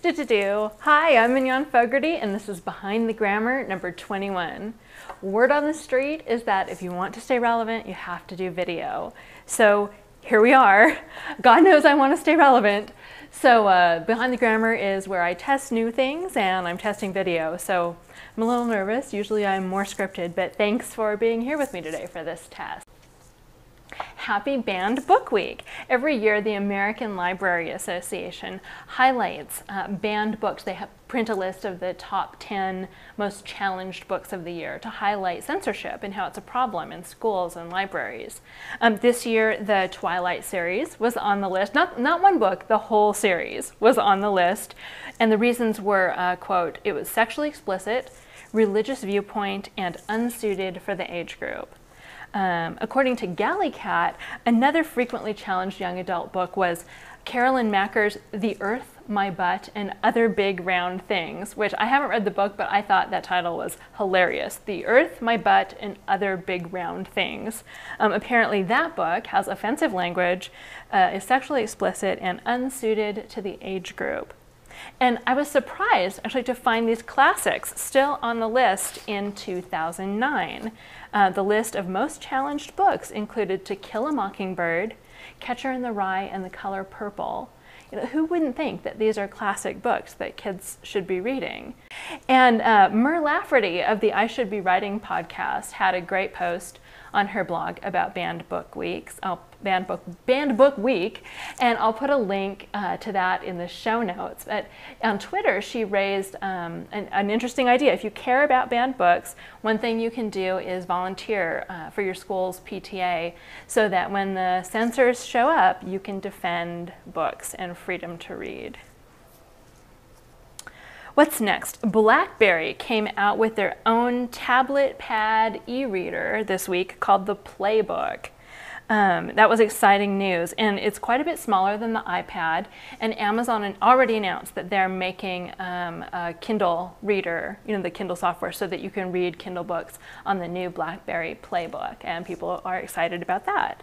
Hi, I'm Mignon Fogarty, and this is Behind the Grammar number 21. Word on the street is that if you want to stay relevant, you have to do video. So here we are. God knows I want to stay relevant. So Behind the Grammar is where I test new things, and I'm testing video. So I'm a little nervous. Usually I'm more scripted, but thanks for being here with me today for this test. Happy Banned Book Week! Every year, the American Library Association highlights banned books. They print a list of the top 10 most challenged books of the year to highlight censorship and how it's a problem in schools and libraries. This year, the Twilight series was on the list. Not one book, the whole series was on the list. And the reasons were, quote, it was sexually explicit, religious viewpoint, and unsuited for the age group. According to Gallicat, another frequently challenged young adult book was Carolyn Macker's The Earth, My Butt, and Other Big Round Things, which I haven't read the book, but I thought that title was hilarious. The Earth, My Butt, and Other Big Round Things. Apparently that book has offensive language, is sexually explicit, and unsuited to the age group. And I was surprised actually to find these classics still on the list in 2009. The list of most challenged books included To Kill a Mockingbird, Catcher in the Rye, and The Color Purple. You know, who wouldn't think that these are classic books that kids should be reading? And Mur Lafferty of the I Should Be Writing podcast had a great post on her blog about Banned Book Week, and I'll put a link to that in the show notes. But on Twitter, she raised an interesting idea. If you care about banned books, one thing you can do is volunteer for your school's PTA so that when the censors show up, you can defend books and freedom to read. What's next? BlackBerry came out with their own tablet pad e-reader this week called the Playbook. That was exciting news, and it's quite a bit smaller than the iPad, and Amazon already announced that they're making a Kindle reader, you know, the Kindle software, so that you can read Kindle books on the new BlackBerry Playbook, and people are excited about that.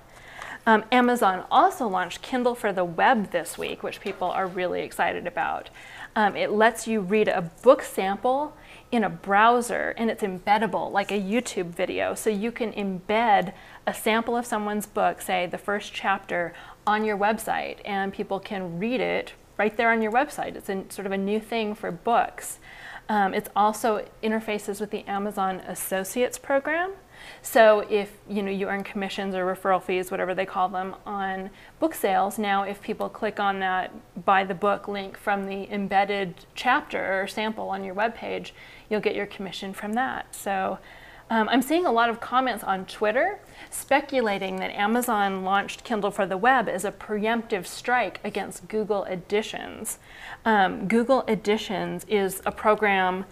Amazon also launched Kindle for the Web this week, which people are really excited about. It lets you read a book sample in a browser, and it's embeddable like a YouTube video. So you can embed a sample of someone's book, say the first chapter, on your website, and people can read it right there on your website. It's sort of a new thing for books. It's also interfaces with the Amazon Associates program. So if you earn commissions or referral fees, whatever they call them, on book sales, now if people click on that buy the book link from the embedded chapter or sample on your webpage, you'll get your commission from that. So I'm seeing a lot of comments on Twitter speculating that Amazon launched Kindle for the Web as a preemptive strike against Google Editions. Google Editions is a program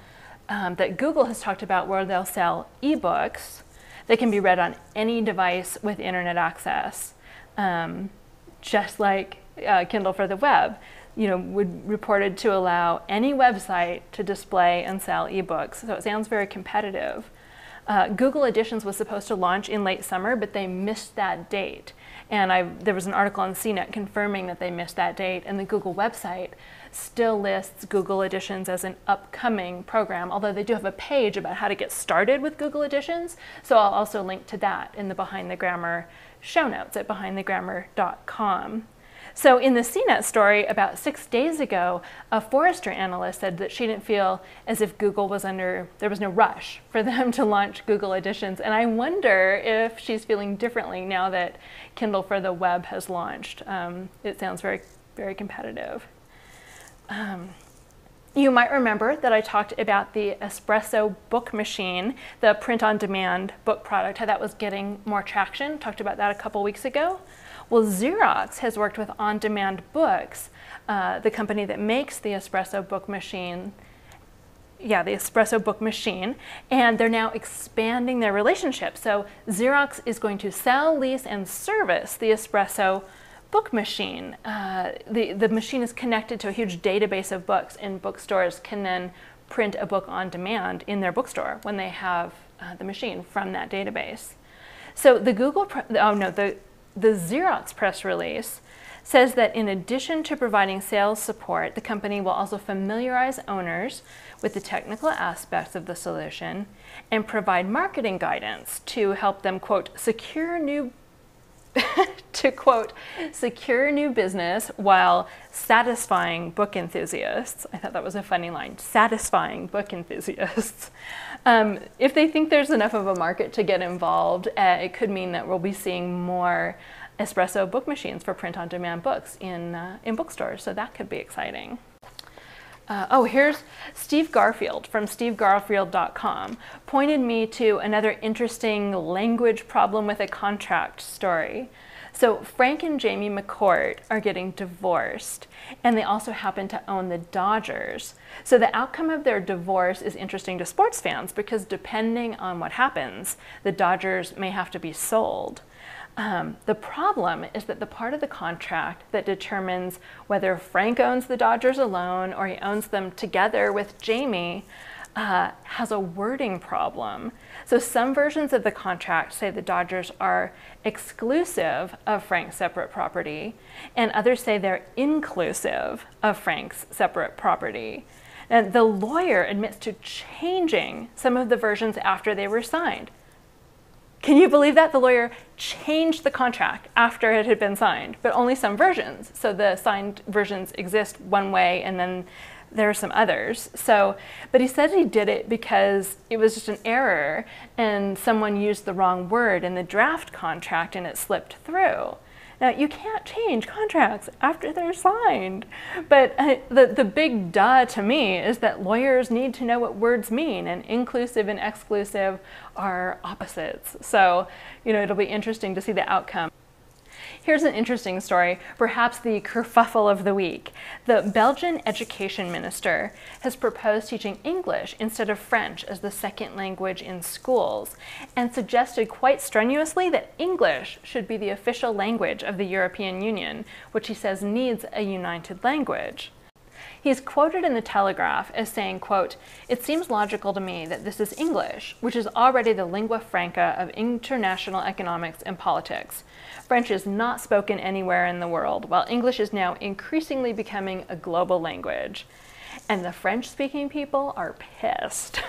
that Google has talked about where they'll sell ebooks that can be read on any device with internet access, just like Kindle for the Web. Reported to allow any website to display and sell ebooks. So it sounds very competitive. Google Editions was supposed to launch in late summer, but they missed that date. And there was an article on CNET confirming that they missed that date, and the Google website still lists Google Editions as an upcoming program, although they do have a page about how to get started with Google Editions. So I'll also link to that in the Behind the Grammar show notes at behindthegrammar.com. So in the CNET story about 6 days ago, a Forrester analyst said that she didn't feel as if Google was there was no rush for them to launch Google Editions. And I wonder if she's feeling differently now that Kindle for the Web has launched. It sounds very, very competitive. You might remember that I talked about the Espresso Book Machine, the print-on-demand book product, how that was getting more traction. Talked about that a couple weeks ago. Well, Xerox has worked with On Demand Books, the company that makes the Espresso Book Machine, the Espresso Book Machine, and they're now expanding their relationship. So Xerox is going to sell, lease, and service the Espresso Book Machine. The machine is connected to a huge database of books, and bookstores can then print a book on demand in their bookstore when they have the machine from that database. So the Xerox press release says that in addition to providing sales support, the company will also familiarize owners with the technical aspects of the solution and provide marketing guidance to help them, quote, secure new business while satisfying book enthusiasts. I thought that was a funny line, satisfying book enthusiasts. If they think there's enough of a market to get involved, it could mean that we'll be seeing more espresso book machines for print-on-demand books in bookstores, so that could be exciting. Here's Steve Garfield from stevegarfield.com pointed me to another interesting language problem with a contract story. So Frank and Jamie McCourt are getting divorced, and they also happen to own the Dodgers. So the outcome of their divorce is interesting to sports fans because depending on what happens, the Dodgers may have to be sold. The problem is that the part of the contract that determines whether Frank owns the Dodgers alone or he owns them together with Jamie has a wording problem. So some versions of the contract say the Dodgers are exclusive of Frank's separate property, and others say they're inclusive of Frank's separate property. And the lawyer admits to changing some of the versions after they were signed. Can you believe that? The lawyer changed the contract after it had been signed, but only some versions. So the signed versions exist one way, and then there are some others. But he said he did it because it was just an error, and someone used the wrong word in the draft contract, and it slipped through. Now, you can't change contracts after they're signed. But the big duh to me is that lawyers need to know what words mean, and inclusive and exclusive are opposites. So, it'll be interesting to see the outcome. Here's an interesting story, perhaps the kerfuffle of the week. The Belgian education minister has proposed teaching English instead of French as the second language in schools, and suggested quite strenuously that English should be the official language of the European Union, which he says needs a united language. He's quoted in the Telegraph as saying, quote, "It seems logical to me that this is English, which is already the lingua franca of international economics and politics. French is not spoken anywhere in the world, while English is now increasingly becoming a global language." And the French-speaking people are pissed.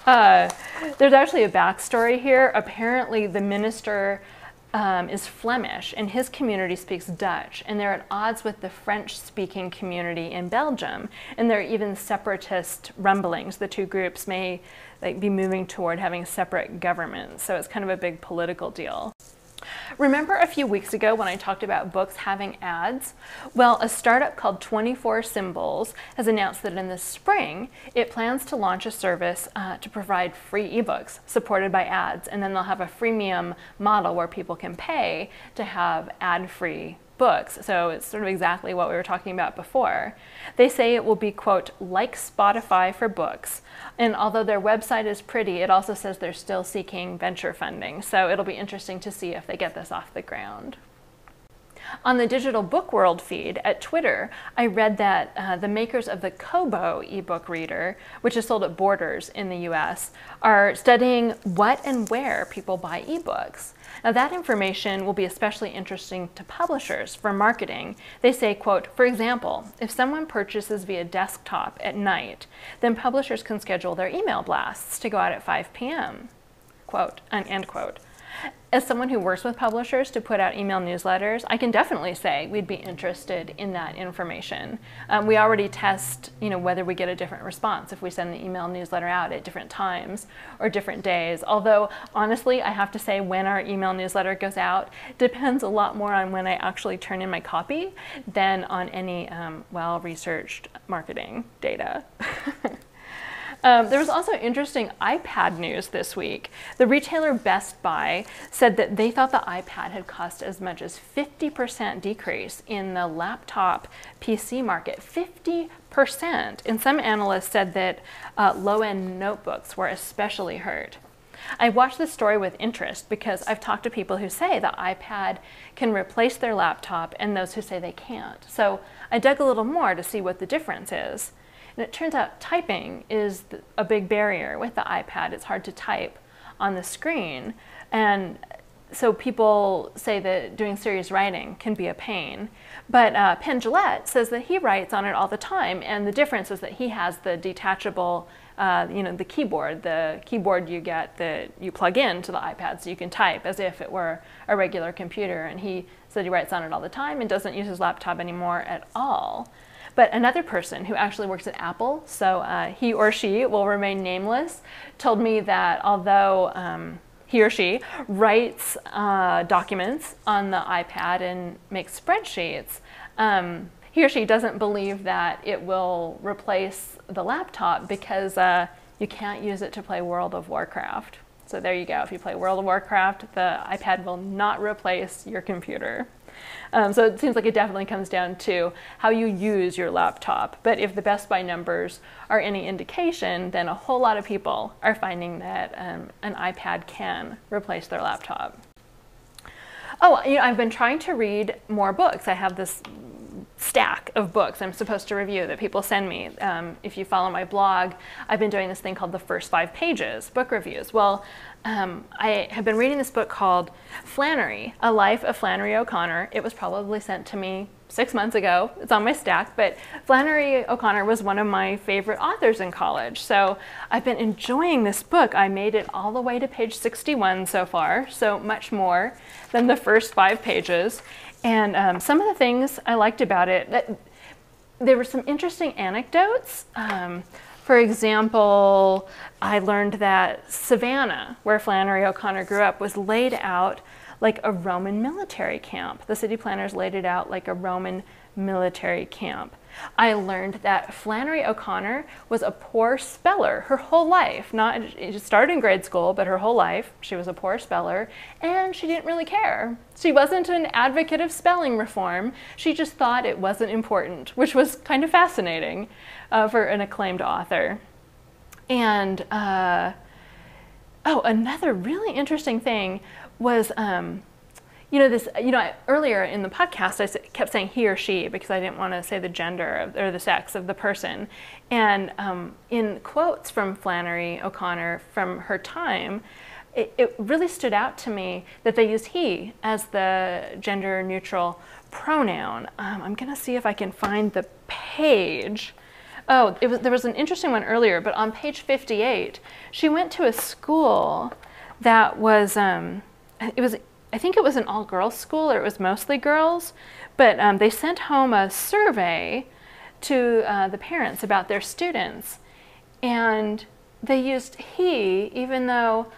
There's actually a backstory here. Apparently, the minister is Flemish, and his community speaks Dutch, and they're at odds with the French-speaking community in Belgium, and there are even separatist rumblings. The two groups may be moving toward having separate governments, so it's kind of a big political deal. Remember a few weeks ago when I talked about books having ads? Well, a startup called 24 Symbols has announced that in the spring, it plans to launch a service to provide free ebooks supported by ads, and then they'll have a freemium model where people can pay to have ad-free books. So it's sort of exactly what we were talking about before. They say it will be, quote, like Spotify for books. And although their website is pretty, it also says they're still seeking venture funding. So it'll be interesting to see if they get this off the ground. On the Digital Book World feed at Twitter, I read that the makers of the Kobo ebook reader, which is sold at Borders in the US, are studying what and where people buy ebooks. Now that information will be especially interesting to publishers for marketing. They say, quote, "For example, if someone purchases via desktop at night, then publishers can schedule their email blasts to go out at 5 p.m., quote, end quote. As someone who works with publishers to put out email newsletters, I can definitely say we'd be interested in that information. We already test, whether we get a different response if we send the email newsletter out at different times or different days. Although, honestly, I have to say when our email newsletter goes out depends a lot more on when I actually turn in my copy than on any well-researched marketing data. There was also interesting iPad news this week. The retailer Best Buy said that they thought the iPad had caused as much as 50% decrease in the laptop PC market. 50%! And some analysts said that low-end notebooks were especially hurt. I watched this story with interest because I've talked to people who say the iPad can replace their laptop and those who say they can't. So I dug a little more to see what the difference is. And it turns out typing is a big barrier with the iPad. It's hard to type on the screen. And So people say that doing serious writing can be a pain. But Penn Jillette says that he writes on it all the time, and the difference is that he has the detachable, the keyboard you get that you plug into the iPad so you can type as if it were a regular computer. And he said he writes on it all the time and doesn't use his laptop anymore at all. But another person who actually works at Apple, so he or she will remain nameless, told me that although he or she writes documents on the iPad and makes spreadsheets, he or she doesn't believe that it will replace the laptop because you can't use it to play World of Warcraft. So there you go. If you play World of Warcraft, the iPad will not replace your computer. So it seems like it definitely comes down to how you use your laptop. But if the Best Buy numbers are any indication, then a whole lot of people are finding that an iPad can replace their laptop. Oh, I've been trying to read more books. I have this stack of books I'm supposed to review that people send me. If you follow my blog, I've been doing this thing called the First 5 Pages, book reviews. Well, I have been reading this book called Flannery, A Life of Flannery O'Connor. It was probably sent to me 6 months ago. It's on my stack, but Flannery O'Connor was one of my favorite authors in college. So I've been enjoying this book. I made it all the way to page 61 so far, so much more than the first 5 pages. And some of the things I liked about it, there were some interesting anecdotes. For example, I learned that Savannah, where Flannery O'Connor grew up, was laid out like a Roman military camp. The city planners laid it out like a Roman military camp. I learned that Flannery O'Connor was a poor speller her whole life. It started in grade school, but her whole life she was a poor speller, and she didn't really care. She wasn't an advocate of spelling reform. She just thought it wasn't important, which was kind of fascinating for an acclaimed author. And another really interesting thing was earlier in the podcast, I kept saying he or she because I didn't want to say the gender or the sex of the person. And in quotes from Flannery O'Connor from her time, it really stood out to me that they used he as the gender neutral pronoun. I'm going to see if I can find the page. Oh, there was an interesting one earlier, but on page 58, she went to a school that was, I think it was an all-girls school, or it was mostly girls, but they sent home a survey to the parents about their students, and they used he, even though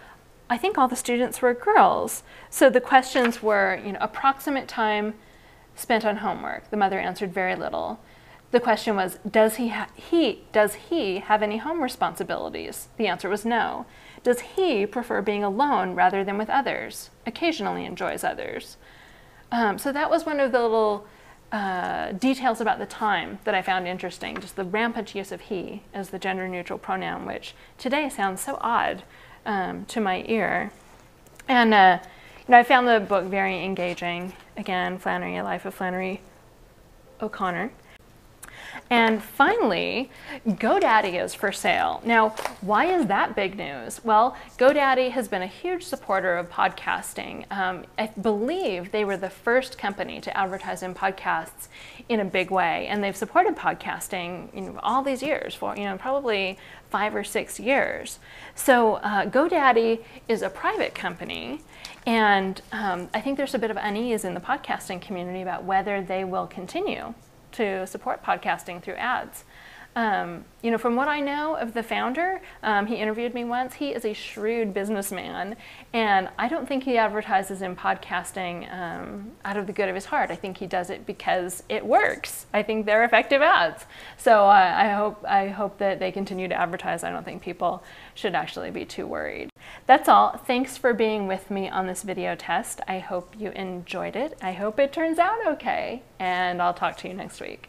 I think all the students were girls. So the questions were, approximate time spent on homework. The mother answered very little. The question was, does he have any home responsibilities? The answer was no. Does he prefer being alone rather than with others? Occasionally enjoys others. So that was one of the little details about the time that I found interesting, just the rampant use of he as the gender neutral pronoun, which today sounds so odd to my ear. And I found the book very engaging. Again, Flannery, A Life of Flannery O'Connor. And finally, GoDaddy is for sale. Now, why is that big news? Well, GoDaddy has been a huge supporter of podcasting. I believe they were the first company to advertise in podcasts in a big way, and they've supported podcasting all these years, for probably 5 or 6 years. So GoDaddy is a private company, and I think there's a bit of unease in the podcasting community about whether they will continue to support podcasting through ads. From what I know of the founder, he interviewed me once, he is a shrewd businessman, and I don't think he advertises in podcasting out of the good of his heart. I think he does it because it works. I think they're effective ads. So I hope that they continue to advertise. I don't think people should actually be too worried. That's all. Thanks for being with me on this video test. I hope you enjoyed it. I hope it turns out okay, and I'll talk to you next week.